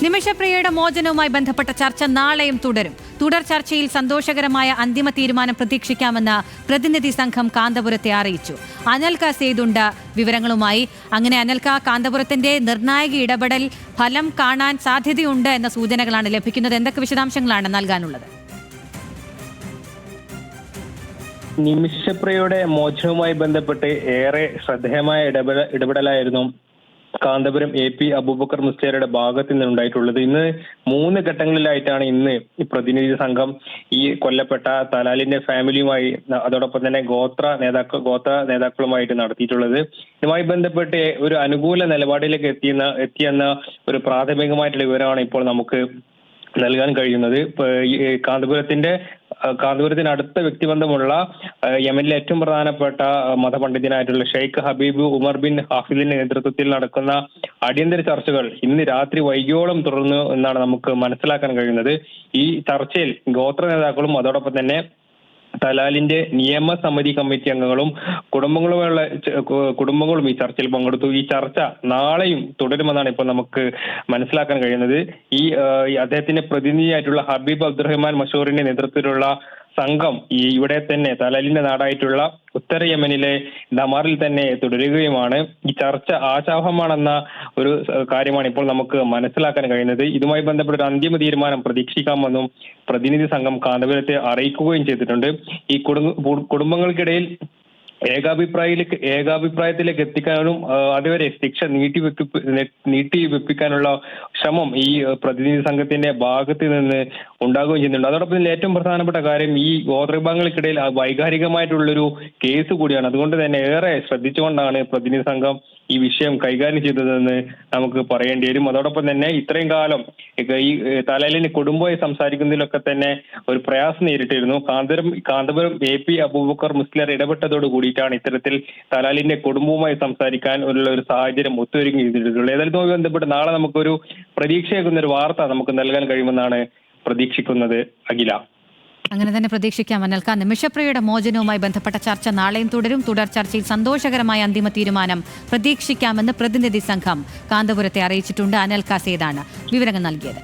നിമിഷപ്രിയയുടെ മോചനവുമായി ബന്ധപ്പെട്ട ചർച്ച നാളെയും തുടരും. തുടർ ചർച്ചയിൽ സന്തോഷകരമായ അന്തിമ തീരുമാനം പ്രതീക്ഷിക്കാമെന്ന് പ്രതിനിധി സംഘം കാന്തപുരത്തെ അറിയിച്ചു. അനൽക സേതുണ്ട് വിവരങ്ങളുമായി. അങ്ങനെ അനൽക, കാന്തപുരത്തിന്റെ നിർണായക ഇടപെടൽ ഫലം കാണാൻ സാധ്യതയുണ്ട് എന്ന സൂചനകളാണ് ലഭിക്കുന്നത്. എന്തൊക്കെ വിശദാംശങ്ങളാണ് നൽകാനുള്ളത്? നിമിഷപ്രിയയുടെ മോചനവുമായി ബന്ധപ്പെട്ട് ഏറെ ശ്രദ്ധേയമായ ഇടപെടലായിരുന്നു കാന്തപുരം AP അബൂബക്കർ മുസ്ലിയാരുടെ ഭാഗത്ത് നിന്നുണ്ടായിട്ടുള്ളത്. ഇന്ന് 3 ഘട്ടങ്ങളിലായിട്ടാണ് ഇന്ന് ഈ പ്രതിനിധി സംഘം ഈ കൊല്ലപ്പെട്ട തലാലിന്റെ ഫാമിലിയുമായി, അതോടൊപ്പം തന്നെ ഗോത്ര നേതാക്കളുമായിട്ട് നടത്തിയിട്ടുള്ളത്. ഇതുമായി ബന്ധപ്പെട്ട് ഒരു അനുകൂല നിലപാടിലേക്ക് എത്തിയെന്ന ഒരു പ്രാഥമികമായിട്ടുള്ള വിവരമാണ് ഇപ്പോൾ നമുക്ക് നൽകാൻ കഴിയുന്നത്. കാന്തപുരത്തിന് അടുത്ത വ്യക്തിബന്ധമുള്ള യമനിലെ ഏറ്റവും പ്രധാനപ്പെട്ട മതപണ്ഡിതനായിട്ടുള്ള ഷെയ്ഖ് ഹബീബ് ഉമർ ബിൻ ഹാഫിദിന്റെ നേതൃത്വത്തിൽ നടക്കുന്ന അടിയന്തര ചർച്ചകൾ ഇന്ന് രാത്രി വൈകിയോളം തുടർന്നു എന്നാണ് നമുക്ക് മനസ്സിലാക്കാൻ കഴിയുന്നത്. ഈ ചർച്ചയിൽ ഗോത്ര നേതാക്കളും അതോടൊപ്പം തന്നെ തലാലിന്റെ നിയമസമിതി കമ്മിറ്റി അംഗങ്ങളും കുടുംബങ്ങളും ഈ ചർച്ചയിൽ പങ്കെടുത്തു. ഈ ചർച്ച നാളെയും തുടരുമെന്നാണ് ഇപ്പോൾ നമുക്ക് മനസ്സിലാക്കാൻ കഴിയുന്നത്. ഈ അദ്ദേഹത്തിന്റെ പ്രതിനിധിയായിട്ടുള്ള ഹബീബ് അബ്ദുറഹ്മാൻ മഷൂറിന്റെ നേതൃത്വത്തിലുള്ള സംഘം ഇവിടെ തന്നെ തലാലിന്റെ നാടായിട്ടുള്ള ഉത്തര യമനിലെ ദമാറിൽ തന്നെ തുടരുകയുമാണ്. ഈ ചർച്ച ആശാവഹമാണെന്ന ഒരു കാര്യമാണ് ഇപ്പോൾ നമുക്ക് മനസ്സിലാക്കാൻ കഴിയുന്നത്. ഇതുമായി ബന്ധപ്പെട്ട ഒരു അന്തിമ തീരുമാനം പ്രതീക്ഷിക്കാമെന്നും പ്രതിനിധി സംഘം കാന്തപുരത്തെ അറിയിക്കുകയും ചെയ്തിട്ടുണ്ട്. ഈ കുടുംബങ്ങൾക്കിടയിൽ ഏകാഭിപ്രായത്തിലേക്ക് എത്തിക്കാനും അതുവരെ ശിക്ഷ നീട്ടിവെപ്പിക്കാനുള്ള ശ്രമം ഈ പ്രതിനിധി സംഘത്തിന്റെ ഭാഗത്ത് നിന്ന് ഉണ്ടാകുകയും ചെയ്യുന്നുണ്ട്. അതോടൊപ്പം തന്നെ ഏറ്റവും പ്രധാനപ്പെട്ട കാര്യം, ഈ ഗോത്രവിഭാഗങ്ങൾക്കിടയിൽ വൈകാരികമായിട്ടുള്ളൊരു കേസ് കൂടിയാണ്. അതുകൊണ്ട് തന്നെ ഏറെ ശ്രദ്ധിച്ചുകൊണ്ടാണ് പ്രതിനിധി സംഘം ഈ വിഷയം കൈകാര്യം ചെയ്തതെന്ന് നമുക്ക് പറയേണ്ടി വരും. അതോടൊപ്പം തന്നെ ഇത്രയും കാലം ഈ തലാലിന് കുടുംബമായി സംസാരിക്കുന്നതിലൊക്കെ തന്നെ ഒരു പ്രയാസം നേരിട്ടിരുന്നു. കാന്തപുരം AP അബൂബക്കർ മുസ്ലിയാർ ഇടപെട്ടതോട് കൂടിയിട്ടാണ് ഇത്തരത്തിൽ തലാലിന്റെ കുടുംബവുമായി സംസാരിക്കാൻ ഉള്ള ഒരു സാഹചര്യം ഒത്തുവരികയും ചെയ്തിട്ടുള്ളത്. ഏതായാലും ബന്ധപ്പെട്ട് നാളെ നമുക്കൊരു പ്രതീക്ഷയേക്കുന്ന ഒരു വാർത്ത നമുക്ക് നൽകാൻ കഴിയുമെന്നാണ് പ്രതീക്ഷിക്കുന്നത്. അഖില, അങ്ങനെ തന്നെ പ്രതീക്ഷിക്കാം. അനൽക, നിമിഷപ്രിയയുടെ മോചനവുമായി ബന്ധപ്പെട്ട ചർച്ച നാളെയും തുടരും. തുടർ ചർച്ചയിൽ സന്തോഷകരമായ അന്തിമ തീരുമാനം പ്രതീക്ഷിക്കാമെന്ന് പ്രതിനിധി സംഘം കാന്തപുരത്തെ അറിയിച്ചിട്ടുണ്ട്. അനൽക സേതാണ് വിവരങ്ങൾ നൽകിയത്.